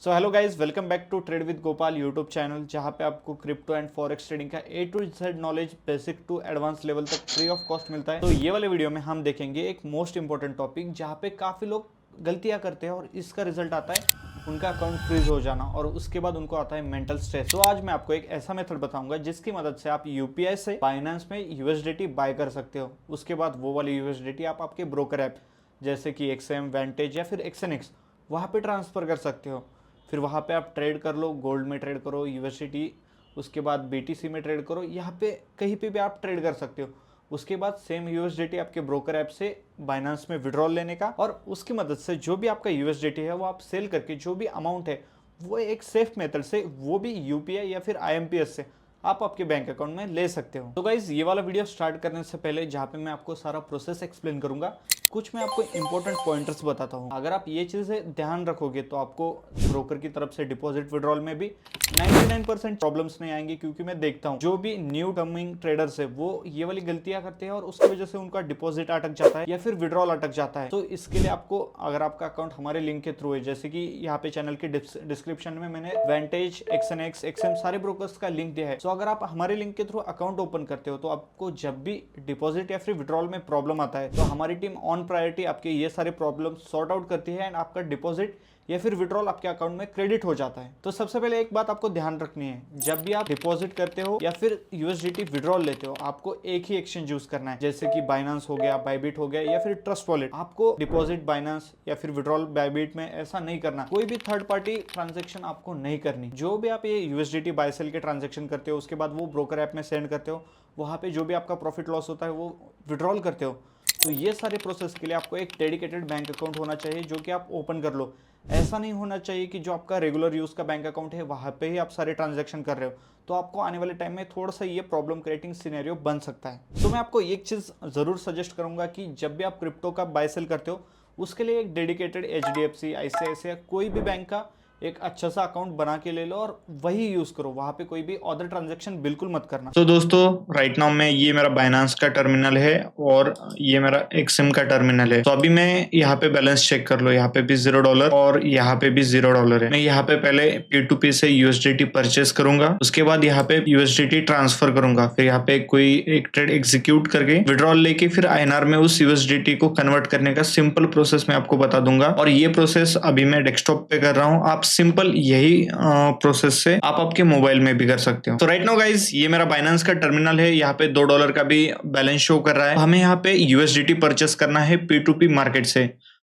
So hello guys, welcome back to trade with Gopal YouTube channel, जहाँ पे आपको crypto and forex trading का A to Z knowledge basic to advance level तक free of cost मिलता है। तो ये वाले वीडियो में हम देखेंगे एक मोस्ट इंपॉर्टेंट टॉपिक, जहाँ पे काफ़ी लोग गलतियाँ करते हैं और इसका रिजल्ट आता है उनका अकाउंट फ्रीज हो जाना और उसके बाद उनको आता है मेंटल स्ट्रेस। तो आज मैं आपको एक ऐसा मेथड बताऊंगा जिसकी मदद से आप यूपीआई से बाइनेंस में यूएसडीटी बाय कर सकते हो। उसके बाद वो वाली यूएसडीटी आप आपके ब्रोकर ऐप जैसे कि एक्सएम, वेंटेज या फिर एक्सएनएक्स वहाँ पे ट्रांसफ़र कर सकते हो। फिर वहाँ पे आप ट्रेड कर लो, गोल्ड में ट्रेड करो, यूएसडीटी, उसके बाद बीटीसी में ट्रेड करो, यहाँ पे कहीं पे भी आप ट्रेड कर सकते हो। उसके बाद सेम यूएसडीटी आपके ब्रोकर ऐप से बाइनेंस में विड्रॉल लेने का और उसकी मदद से जो भी आपका यूएसडीटी है वो आप सेल करके जो भी अमाउंट है वो एक सेफ मेथड से, वो भी यूपीआई या फिर आईएमपीएस से आप आपके बैंक अकाउंट में ले सकते हो। तो गाइज ये वाला वीडियो स्टार्ट करने से पहले जहाँ पे मैं आपको सारा प्रोसेस एक्सप्लेन करूंगा, कुछ मैं आपको इंपॉर्टेंट पॉइंटर्स बताता हूँ। अगर आप ये चीज़ें ध्यान रखोगे तो आपको ब्रोकर की तरफ से डिपॉजिट विड्रॉल में भी 99% प्रॉब्लम्स नहीं आएंगी, क्योंकि मैं देखता हूँ जो भी न्यू कमिंग ट्रेडर्स है वो ये वाली गलतियां करते हैं और उसकी वजह से उनका डिपॉजिट अटक जाता है या फिर विड्रॉल अटक जाता है। तो इसके लिए आपको, अगर आपका अकाउंट हमारे लिंक के थ्रू है, जैसे कि यहाँ पे चैनल के डिस्क्रिप्शन में मैंने वेंटेज, एक्सएनएक्स, एक्सएम सारे ब्रोकर्स का लिंक दिया है। तो अगर आप हमारे लिंक के थ्रू अकाउंट ओपन करते हो तो आपको जब भी डिपॉजिट या फिर विड्रॉल में प्रॉब्लम आता है तो हमारी टीम ऑन प्रायोरिटी आपके ये सारे प्रॉब्लम सॉर्ट आउट करती है एंड आपका डिपॉजिट या फिर विड्रॉल आपके अकाउंट में क्रेडिट हो जाता है। तो सबसे पहले एक बात आपको ध्यान रखनी है, जब भी आप डिपॉजिट करते हो या फिर यूएसडीटी विड्रॉल लेते हो, आपको एक ही एक्सचेंज यूज करना है, जैसे कि बाइनेंस हो गया, बायबिट हो गया या फिर ट्रस्ट वॉलेट। आपको डिपॉजिट बाइनेंस या फिर विड्रॉल बायबिट में ऐसा नहीं करना, कोई भी थर्ड पार्टी ट्रांजेक्शन आपको नहीं करनी। जो भी आप ये यूएसडीटी बाय सेल के ट्रांजेक्शन करते हो, उसके बाद वो ब्रोकर ऐप में सेंड करते हो, वहाँ पे जो भी आपका प्रॉफिट लॉस होता है वो विड्रॉल करते हो, तो ये सारे प्रोसेस के लिए आपको एक डेडिकेटेड बैंक अकाउंट होना चाहिए जो कि आप ओपन कर लो। ऐसा नहीं होना चाहिए कि जो आपका रेगुलर यूज़ का बैंक अकाउंट है वहाँ पे ही आप सारे ट्रांजैक्शन कर रहे हो, तो आपको आने वाले टाइम में थोड़ा सा ये प्रॉब्लम क्रिएटिंग सिनेरियो बन सकता है। तो मैं आपको एक चीज़ ज़रूर सजेस्ट करूँगा कि जब भी आप क्रिप्टो का बाय सेल करते हो उसके लिए एक डेडिकेटेड एचडीएफसी, आईसीआईसीआई कोई भी बैंक का एक अच्छा सा अकाउंट बना के ले लो और वही यूज करो, वहां पे कोई भी अदर ट्रांजैक्शन बिल्कुल मत करना। तो दोस्तों राइट नाउ में ये मेरा बाइनेंस का टर्मिनल है और ये मेरा एक्सएम का टर्मिनल है। तो अभी मैं यहाँ पे बैलेंस चेक कर लो, यहाँ पे भी $0 और यहाँ पे भी $0 है। मैं यहाँ पे पहले P2P से यूएसडीटी परचेस करूंगा, उसके बाद यहाँ पे यूएसडीटी ट्रांसफर करूंगा, फिर यहाँ पे कोई एक ट्रेड एग्जीक्यूट करके विड्रॉल लेके फिर आईएनआर में उस यूएसडीटी को कन्वर्ट करने का सिंपल प्रोसेस मैं आपको बता दूंगा। और ये प्रोसेस अभी मैं डेस्कटॉप पे कर रहा हूँ, आप सिंपल यही प्रोसेस से आप आपके मोबाइल में भी कर सकते हो। तो राइट नाउ गाइस ये मेरा बाइनेंस का टर्मिनल है, यहाँ पे $2 का भी बैलेंस शो कर रहा है। हमें यहाँ पे यूएसडीटी परचेस करना है P2P मार्केट से।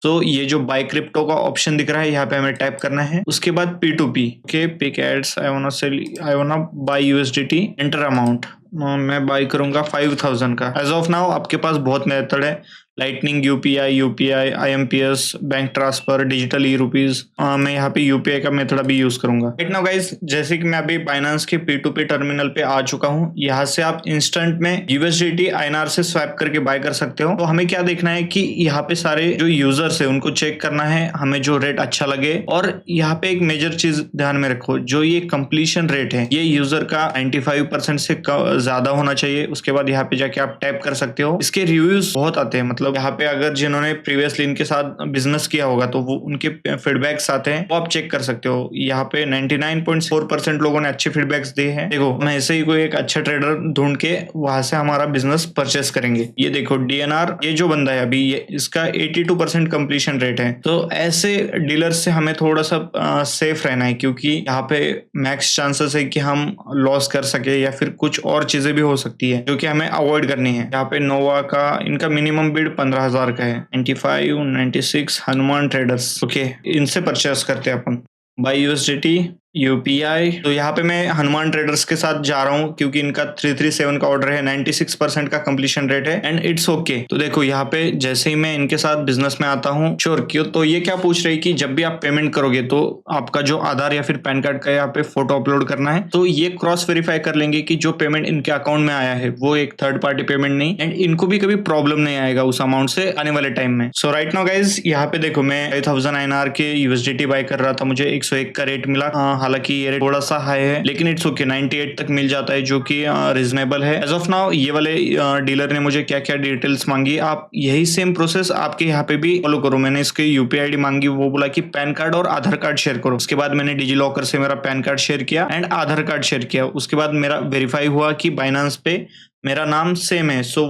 तो ये जो बाय क्रिप्टो का ऑप्शन दिख रहा है यहाँ पे हमें टाइप करना है, उसके बाद P2P okay, pick ads, I wanna buy USDT, enter amount, मैं बाय करूंगा 5000 का। एज ऑफ नाउ आपके पास बहुत मेथड है, lightning, UPI, IMPS, bank transfer, digital e rupees. मैं यहाँ पे यूपीआई का मेथड अभी यूज करूंगा। राइट नाउ गाइस जैसे कि मैं अभी बाइनेंस के P2P टर्मिनल पे आ चुका हूँ, यहाँ से आप इंस्टेंट में यूएसडीटी आईएनआर से स्वैप करके बाय कर सकते हो। तो हमें क्या देखना है कि यहाँ पे सारे जो यूजर्स है उनको चेक करना है, हमें जो रेट अच्छा लगे। और यहाँ पे एक मेजर चीज ध्यान में रखो, जो ये कंप्लीशन रेट है ये यूजर का 95% से ज्यादा होना चाहिए। उसके बाद यहाँ पे जाके आप टैप कर सकते हो, इसके रिव्यूज बहुत आते हैं, मतलब यहाँ पे अगर जिन्होंने प्रीवियसली इनके साथ बिजनेस किया होगा तो वो उनके फीडबैक्स आते हैं, वो आप चेक कर सकते हो। यहाँ पे 99.4% लोगों ने अच्छे फीडबैक्स दिए हैं। देखो हम ऐसे ही कोई एक अच्छा ट्रेडर ढूंढ के वहां से हमारा बिजनेस परचेस करेंगे। ये देखो डीएनआर, ये जो बंदा है अभी ये इसका 82% कंप्लीशन रेट है। तो ऐसे डीलर से हमें थोड़ा सा सेफ रहना है, क्योंकि यहाँ पे मैक्स चांसेस है कि हम लॉस कर सके या फिर कुछ और चीजें भी हो सकती है जो कि हमें अवॉइड करनी है। यहाँ पे नोवा का इनका मिनिमम बिड 15,000 का है, 95, 96 हनुमान ट्रेडर्स, ओके, इनसे परचेस करते हैं अपन बाय यूएसडीटी यूपीआई। तो यहाँ पे मैं हनुमान ट्रेडर्स के साथ जा रहा हूँ क्योंकि इनका 337 का ऑर्डर है, 96% का कंप्लीशन रेट है एंड इट्स ओके। तो देखो यहाँ पे जैसे ही मैं इनके साथ बिजनेस में आता हूँ, श्योर क्यों, तो ये क्या पूछ रही कि जब भी आप पेमेंट करोगे तो आपका जो आधार या फिर पैन कार्ड का यहाँ पे फोटो अपलोड करना है। तो ये क्रॉस वेरीफाई कर लेंगे कि जो पेमेंट इनके अकाउंट में आया है वो एक थर्ड पार्टी पेमेंट नहीं, एंड इनको भी कभी प्रॉब्लम नहीं आएगा उस अमाउंट से आने वाले टाइम में। सो राइट नाउ गाइज यहाँ पे देखो मैं 5000 INR के यूएसडीटी बाय कर रहा था, मुझे 101 का रेट मिला। हालांकि ये रेट थोड़ा सा हाई है, लेकिन इट्स ओके, 98 तक मिल जाता है जो कि रीजनेबल है। एज ऑफ नाउ ये वाले डीलर ने मुझे क्या क्या डिटेल्स मांगी, आप यही सेम प्रोसेस आपके यहाँ पे भी फॉलो करो। मैंने इसके यूपीआई आईडी मांगी, वो बोला कि पैन कार्ड और आधार कार्ड शेयर करो। उसके बाद मैंने डिजी लॉकर से मेरा पैन कार्ड शेयर किया एंड आधार कार्ड शेयर किया। उसके बाद मेरा वेरीफाई हुआ कि बाइनांस पे मेरा नाम सेम है, सो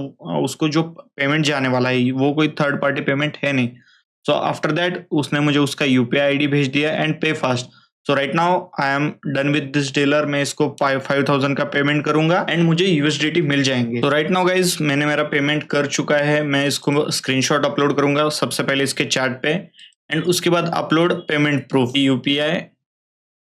उसको जो पेमेंट जाने वाला है वो कोई थर्ड पार्टी पेमेंट है नहीं। सो आफ्टर दैट उसने मुझे उसका यूपीआई आईडी भेज दिया एंड पे fast. So right now I am done with this dealer. मैं इसको 5000 का पेमेंट करूंगा एंड मुझे यूएसडीटी मिल जाएंगे। तो राइट नाउ गाइज मैंने मेरा पेमेंट कर चुका है। मैं इसको स्क्रीनशॉट अपलोड करूंगा सबसे पहले इसके चैट पे एंड उसके बाद upload payment proof UPI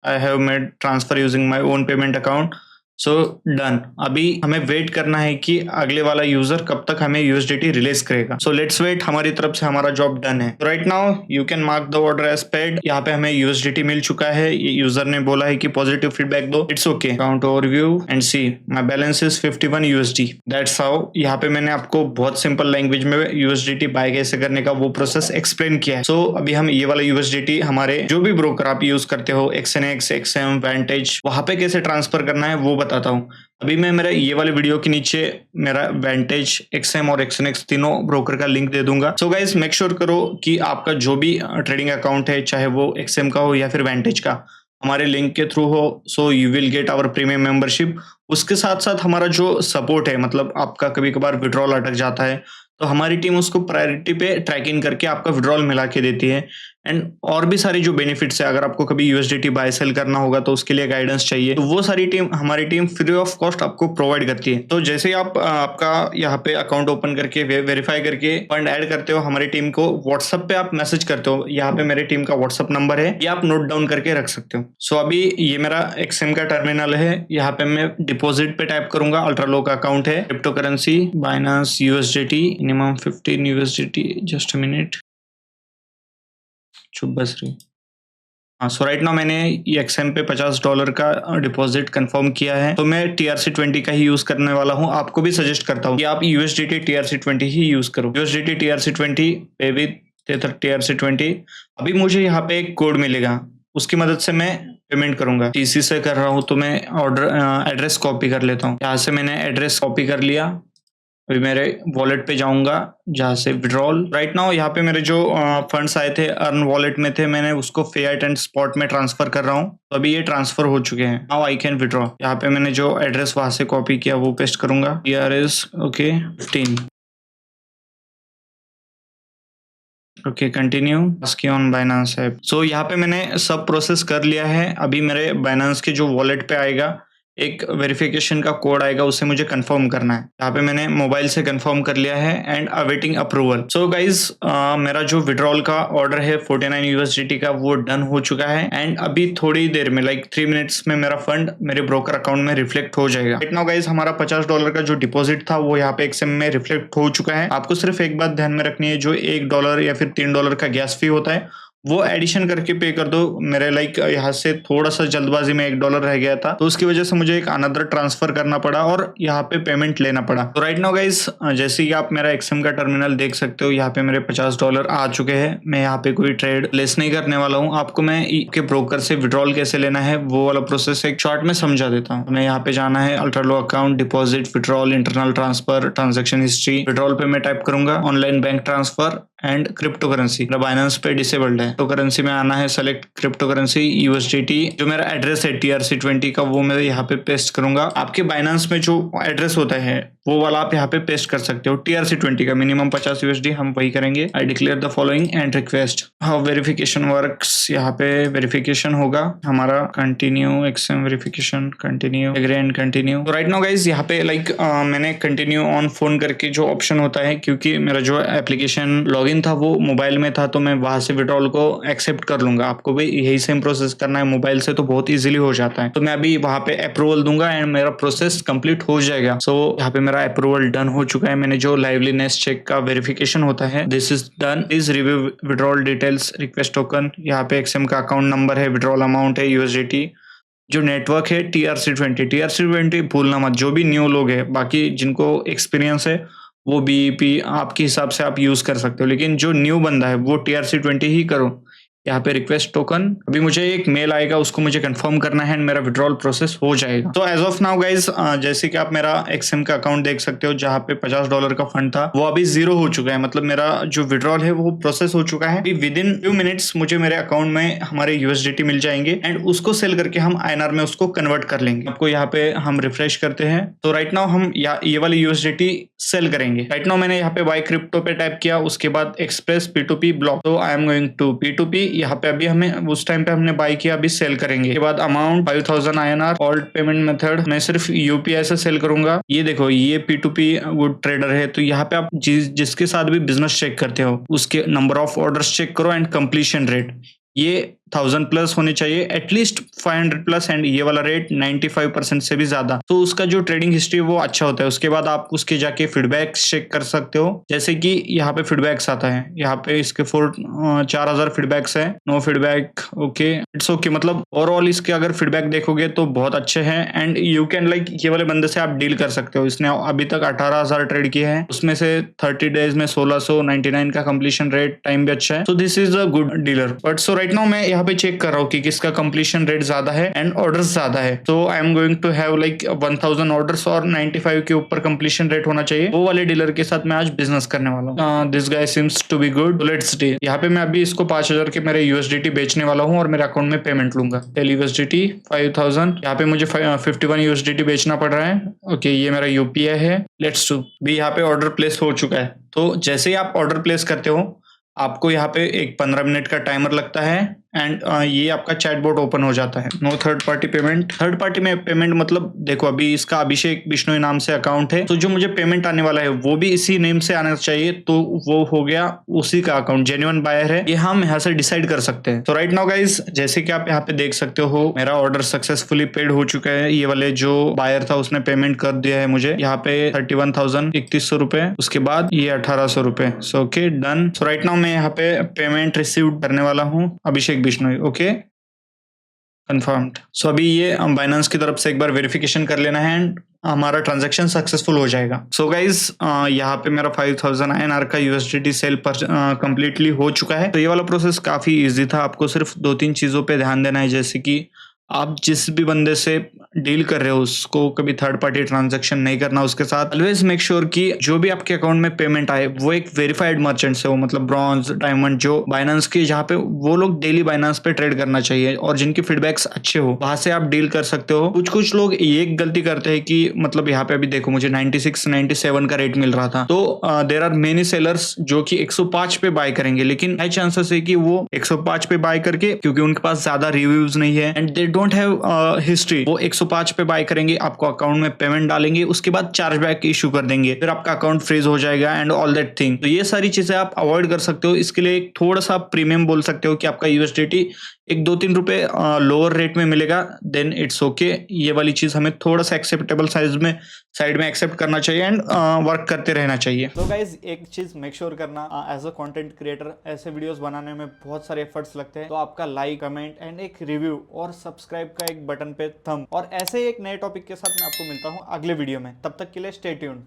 I have made transfer using my own payment account. So done. अभी हमें वेट करना है कि अगले वाला यूजर कब तक हमें यूएसडीटी रिलीज करेगा। So let's wait. हमारी तरफ से हमारा जॉब डन है। Right now you can mark the order as paid. यहाँ पे हमें यूएसडीटी मिल चुका है। यूजर ने बोला है कि पॉजिटिव फीडबैक दो। It's okay. Account overview and see my balance is 51 USD. That's how. यहाँ पे मैंने आपको बहुत सिंपल लैंग्वेज में यूएसडीटी बाय कैसे करने का वो प्रोसेस एक्सप्लेन किया है। सो अभी हम ये वाला यूएसडीटी हमारे जो भी ब्रोकर आप यूज करते हो, XNX, XM, Vantage, वहां पे कैसे ट्रांसफर करना है वो बताता हूँ। अभी मैं मेरा ये वाले वीडियो के नीचे मेरा Vantage, XM और XNX तीनों ब्रोकर का लिंक दे दूंगा। सो गाइस मेक श्योर करो कि आपका जो भी ट्रेडिंग अकाउंट है, चाहे वो XM का हो या फिर Vantage का, हमारे लिंक के थ्रू हो। So you will get our premium membership. उसके साथ साथ हमारा जो सपोर्ट है, मतलब आपका कभी कभार विड्रॉल अटक जाता है तो हमारी टीम उसको प्रायोरिटी पे ट्रैकिंग करके आपका विड्रॉल मिला के देती है एंड और भी सारी जो बेनिफिट्स है। अगर आपको कभी यूएसडीटी बाय सेल करना होगा तो उसके लिए गाइडेंस चाहिए, तो वो सारी टीम हमारी टीम फ्री ऑफ कॉस्ट आपको प्रोवाइड करती है। तो जैसे ही आप आपका यहाँ पे अकाउंट ओपन करके वेरीफाई करके फंड ऐड करते हो, हमारी टीम को व्हाट्सएप पे आप मैसेज करते हो। यहाँ पे मेरी टीम का व्हाट्सएप नंबर है, ये आप नोट डाउन करके रख सकते हो। सो अभी ये मेरा XM का टर्मिनल है। यहाँ पे मैं डिपॉजिट पे टाइप करूंगा। अल्ट्रा लो का अकाउंट है। Crypto currency Binance USDT minimum 15 USDT। Just a minute, चुप बस रही। हाँ, सो राइट नाउ मैंने ये XM पे $50 का डिपॉजिट कंफर्म किया है। तो मैं TRC20 का ही यूज करने वाला हूँ। आपको भी सजेस्ट करता हूँ कि आप USDT TRC20 ही यूज करो। USDT TRC20 पे विद TRC20। अभी मुझे यहाँ पे एक कोड मिलेगा, उसकी मदद से मैं पेमेंट करूंगा। TC से कर रहा हूँ तो मैं ऑर्डर एड्रेस कॉपी कर लेता हूँ। यहाँ से मैंने एड्रेस कॉपी कर लिया। अभी मेरे वॉलेट पे जाऊंगा जहाँ से विड्रॉल। राइट नाउ यहाँ पे मेरे जो फंड्स आए थे अर्न वॉलेट में थे, मैंने उसको फिएट एंड स्पॉट में ट्रांसफर कर रहा हूँ। तो अभी ये ट्रांसफर हो चुके हैं। Now I can withdraw. यहाँ पे मैंने जो एड्रेस वहां से कॉपी किया वो पेस्ट करूंगा। TRS okay 15 okay continue ask on Binance app. So यहाँ पे मैंने सब प्रोसेस कर लिया है। अभी मेरे बाइनांस के जो वॉलेट पे आएगा एक वेरिफिकेशन का कोड आएगा, उसे मुझे कंफर्म करना है। यहाँ पे मैंने मोबाइल से कंफर्म कर लिया है and awaiting approval. So guys मेरा जो विड्रॉल का ऑर्डर है 49 USDT का वो डन हो चुका है एंड अभी थोड़ी देर में लाइक 3 मिनट्स में मेरा फंड मेरे ब्रोकर अकाउंट में रिफ्लेक्ट हो जाएगा। राइट नाउ गाइज हमारा $50 का जो डिपॉजिट था वो यहाँ पे XM में रिफ्लेक्ट हो चुका है। आपको सिर्फ एक बात ध्यान में रखनी है, जो $1 या फिर $3 का गैस फी होता है वो एडिशन करके पे कर दो। मेरे लाइक यहाँ से थोड़ा सा जल्दबाजी में $1 रह गया था, तो उसकी वजह से मुझे एक अनदर ट्रांसफर करना पड़ा और यहाँ पे पेमेंट लेना पड़ा। तो राइट नाउ गाइस जैसे कि आप मेरा XM का टर्मिनल देख सकते हो, यहाँ पे मेरे $50 आ चुके हैं। मैं यहाँ पे कोई ट्रेड लेस नहीं करने वाला हूँ। आपको मैं के ब्रोकर से विड्रॉल कैसे लेना है वो वाला प्रोसेस एक शॉर्ट में समझा देता हूँ। मैं यहाँ पे जाना है ultra low account, deposit, withdrawal, internal transfer, transaction history. Withdrawal पे मैं टाइप करूंगा online bank transfer and crypto currency. मेरा बाइनेंस पे डिसेबल्ड है। क्रिप्टो करेंसी में आना है, सेलेक्ट क्रिप्टो करेंसी USDT। जो मेरा एड्रेस है TRC20 का वो मैं यहाँ पे पेस्ट करूंगा। आपके बाइनेंस में जो एड्रेस होता है वो वाला आप यहाँ पे पेस्ट कर सकते हो। TRC20 का मिनिमम 50 USD हम वही करेंगे। I declare the following and request how verification works. यहाँ पे वेरिफिकेशन होगा हमारा। Continue XM verification, continue, agree and continue. तो राइट नाउ गाइज यहाँ पे लाइक मैंने कंटिन्यू ऑन फोन करके जो ऑप्शन होता है, क्योंकि मेरा जो एप्लीकेशन लॉगिन था वो मोबाइल में था, तो मैं वहां से विड्रॉल को एक्सेप्ट कर लूंगा। आपको भी यही सेम प्रोसेस करना है मोबाइल से, तो बहुत इजीली हो जाता है। तो मैं अभी वहां पे अप्रूवल दूंगा एंड मेरा प्रोसेस कंप्लीट हो जाएगा। सो यहाँ पे मेरा अप्रूवल डन हो चुका है। मैंने जो लाइवलीनेस चेक का वेरिफिकेशन होता है this is done. Please review withdrawal details, request token. यहाँ पे XM का अकाउंट नंबर है, विड्रॉल अमाउंट है USDT, जो नेटवर्क है TRC20 भूलना मत। जो भी न्यू लोग है, बाकी जिनको एक्सपीरियंस है वो BEP आपके हिसाब से आप यूज कर सकते हो, लेकिन जो न्यू बंदा है वो TRC20 ही करो। यहाँ पे रिक्वेस्ट टोकन, अभी मुझे एक मेल आएगा, उसको मुझे कंफर्म करना है एंड मेरा विड्रॉल प्रोसेस हो जाएगा। तो एज ऑफ नाउ गाइज, जैसे कि आप मेरा एक्सिम का अकाउंट देख सकते हो जहाँ पे $50 का फंड था, वो अभी जीरो हो चुका है। मतलब मेरा जो विड्रॉल है वो प्रोसेस हो चुका है। विद इन फ्यू मिनट्स मुझे मेरे अकाउंट में हमारे यूएसडीटी मिल जाएंगे एंड उसको सेल करके हम आईएनआर में उसको कन्वर्ट कर लेंगे। आपको यहाँ पे हम रिफ्रेश करते हैं तो राइट नाउ हम ये वाली यूएसडीटी सेल करेंगे। राइट नाउ मैंने यहाँ पे बाय क्रिप्टो पे टाइप किया, उसके बाद एक्सप्रेस P2P ब्लॉक, तो I am going to P2P। यहाँ पे अभी हमें उस टाइम पे हमने बाय किया, अभी सेल करेंगे। इसके बाद amount 5000 INR, alt payment method मैं सिर्फ यूपीआई से सेल करूंगा। ये देखो ये P2P गुड ट्रेडर है, तो यहाँ पे आप जिसके साथ भी बिजनेस चेक करते हो उसके नंबर ऑफ ऑर्डर्स चेक करो एंड कंप्लीशन रेट ये 1000 प्लस होने चाहिए, एटलीस्ट 500 प्लस, एंड ये वाला रेट 95% से भी ज्यादा, तो उसका जो ट्रेडिंग हिस्ट्री वो अच्छा होता है। उसके बाद आप उसके जाके फीडबैक्स चेक कर सकते हो, जैसे कि यहाँ पे फीडबैक्स आता है, यहाँ पे इसके 4000 फीडबैक्स है। No feedback, okay it's okay. मतलब ओवरऑल इसके अगर फीडबैक देखोगे तो बहुत अच्छे हैं एंड यू कैन लाइक ये वाले बंदे से आप डील कर सकते हो। इसने अभी तक 18000 ट्रेड किए हैं, उसमें से 30 डेज में 1699 का कंप्लीशन रेट, टाइम भी अच्छा है, so this is a good dealer. But so right now मैं यहाँ पे चेक कर रहा हूँ कि किसका कंप्लीशन रेट ज्यादा है एंड ऑर्डर्स ज्यादा है। तो I am going to have like 1000 orders और 95 के ऊपर कंप्लीशन रेट होना चाहिए। वो वाले डीलर के साथ मैं आज बिजनेस करने वाला हूँ। This guy seems to be good, let's deal. यहाँ पे मैं अभी इसको 5000 के मेरे यूएसडीटी बेचने वाला हूँ और मेरे अकाउंट में पेमेंट लूंगा। टेल यूएसडीटी 5000, यहाँ पे मुझे 51 यूएसडीटी बेचना पड़ रहा है। ओके ये मेरा यूपीआई है, लेट्स डू। भी यहाँ पे ऑर्डर प्लेस हो चुका है। तो जैसे ही आप ऑर्डर प्लेस करते हो आपको यहाँ पे एक 15 मिनट का टाइमर लगता है एंड ये आपका चैटबॉट ओपन हो जाता है। No third party payment. Third party में पेमेंट मतलब देखो अभी इसका अभिषेक बिश्नोई नाम से अकाउंट है, तो जो मुझे पेमेंट आने वाला है वो भी इसी नेम से आना चाहिए, तो वो हो गया उसी का अकाउंट, जेन्युइन बायर है, ये हम यहाँ से डिसाइड कर सकते हैं। तो राइट नाउ गाइज जैसे कि आप यहाँ पे देख सकते हो मेरा ऑर्डर सक्सेसफुली पेड हो चुका है। ये वाले जो बायर था उसने पेमेंट कर दिया है मुझे यहाँ पे 31,3100 रुपए, उसके बाद ये 1800 रुपए। So okay done. So right now मैं यहाँ पे पेमेंट रिसीव करने वाला हूँ Abhishek Bishnoi. Okay confirmed. So अभी ये बाइनेंस की तरफ से एक बार वेरिफिकेशन कर लेना है एंड हमारा ट्रांजैक्शन सक्सेसफुल हो जाएगा। सो गाइज यहाँ पे मेरा 5000 INR का यूएसडीटी सेल पर कंप्लीटली हो चुका है। तो ये वाला प्रोसेस काफी इजी था। आपको सिर्फ 2-3 चीजों पे ध्यान देना है, जैसे कि आप जिस भी बंदे से डील कर रहे हो उसको कभी थर्ड पार्टी ट्रांजैक्शन नहीं करना उसके साथ। ऑलवेज मेक श्योर कि जो भी आपके अकाउंट में पेमेंट आए वो एक वेरीफाइड मर्चेंट से हो, मतलब ब्रॉन्ज, डायमंड, जो बाइनेंस के जहाँ पे वो लोग डेली बाइनेंस पे ट्रेड करना चाहिए और जिनके फीडबैक्स अच्छे हो, वहां से आप डील कर सकते हो। कुछ लोग ये गलती करते हैं कि मतलब यहाँ पे अभी देखो मुझे 96-97 का रेट मिल रहा था, तो देर आर मेनी सेलर्स जो कि 105 पे बाय करेंगे, लेकिन हाई चांसेस है कि वो 105 पे बाय करके, क्योंकि उनके पास ज्यादा रिव्यूज नहीं है and they don't have history, वो 105 पे बाय करेंगे, आपको अकाउंट में पेमेंट डालेंगे, उसके बाद चार्जबैक इशू कर देंगे, फिर आपका अकाउंट फ्रीज हो जाएगा एंड ऑल दैट थिंग। तो ये सारी चीजें आप अवॉइड कर सकते हो। इसके लिए एक थोड़ा सा प्रीमियम बोल सकते हो कि आपका यूएसडीटी एक 2-3 रुपए लोअर रेट में मिलेगा, देन इट्स ओके। ये वाली चीज हमें थोड़ा सा एक्सेप्टेबल साइड में एक्सेप्ट करना चाहिए एंड वर्क करते रहना चाहिए। तो गाइज एक चीज मेक श्योर करना, एज अ कंटेंट क्रिएटर ऐसे वीडियोस बनाने में बहुत सारे एफर्ट्स लगते हैं, तो आपका लाइक, कमेंट एंड एक रिव्यू और सब्सक्राइब का एक बटन पे थंब, और ऐसे ही एक नए टॉपिक के साथ मैं आपको मिलता हूँ अगले वीडियो में। तब तक के लिए स्टे ट्यून्ड।